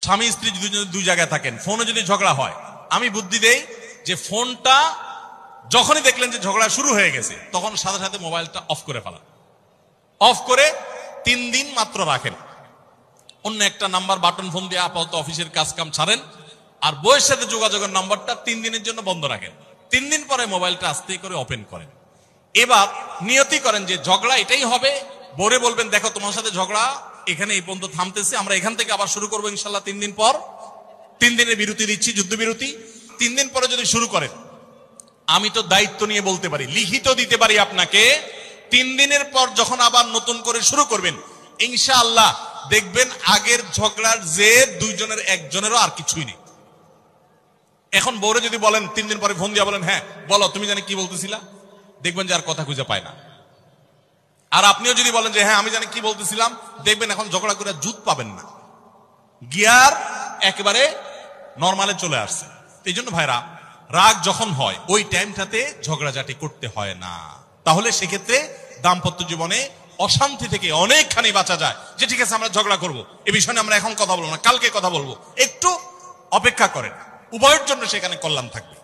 স্বামী স্ত্রী যদি দুই জায়গায় থাকেন, ফোনে যদি ঝগড়া হয়, আমি বুদ্ধি দেই যে ফোনটা যখনই দেখলেন যে ঝগড়া শুরু হয়ে গেছে তখন সাথে সাথে মোবাইলটা অফ করে ফেলান। অফ করে 3 দিন মাত্র রাখেন, অন্য একটা নাম্বার বাটন ফোন দিয়ে আপাতত অফিসের কাজ কাম ছাড়েন, আর বউয়ের সাথে যোগাযোগের নাম্বারটা 3 দিনের জন্য বন্ধ রাখেন। 3 দিন পরে মোবাইলটা আস্তে করে ওপেন করেন। এবার নিয়তি করেন যে ঝগড়া এটাই হবে। বউরে বলবেন, দেখো তোমার সাথে ঝগড়া এখানে এই পর্যন্ত থামতেছে, আমরা এখান থেকে আবার শুরু করবো ইনশাল্লাহ 3 দিন পর। 3 দিনের বিরতি দিচ্ছি, যুদ্ধ বিরতি। 3 দিন পরে যদি শুরু করেন, আমি তো দায়িত্ব নিয়ে বলতে পারি, লিখিত দিতে পারি আপনাকে, 3 দিনের পর যখন আবার নতুন করে শুরু করবেন ইনশাআল্লাহ দেখবেন আগের ঝগড়ার যে দুইজনের একজনেরও আর কিছুই নেই। এখন বউরে যদি বলেন 3 দিন পরে ফোন দিয়ে বলেন, হ্যাঁ বলো তুমি জানি কি বলতেছিলা, দেখবেন যে আর কথা খুঁজে পায় না। আর আপনিও যদি বলেন যে হ্যাঁ আমি জানি কি বলতেছিলাম, দেখবেন এখন ঝগড়া করে জুত পাবেন না, গিয়ার একেবারে নরমালে চলে আসছে। এই জন্য ভাইরা, রাগ যখন হয় ওই টাইমটাতে ঝগড়াঝাটি করতে হয় না। তাহলে সেক্ষেত্রে দাম্পত্য জীবনে অশান্তি থেকে অনেকখানি বাঁচা যায়। যে ঠিক আছে আমরা ঝগড়া করব, এ বিষয়ে আমরা এখন কথা বলবো না, কালকে কথা বলবো, একটু অপেক্ষা করেন, উভয়ের জন্য সেখানে কল্যাণ থাকবে।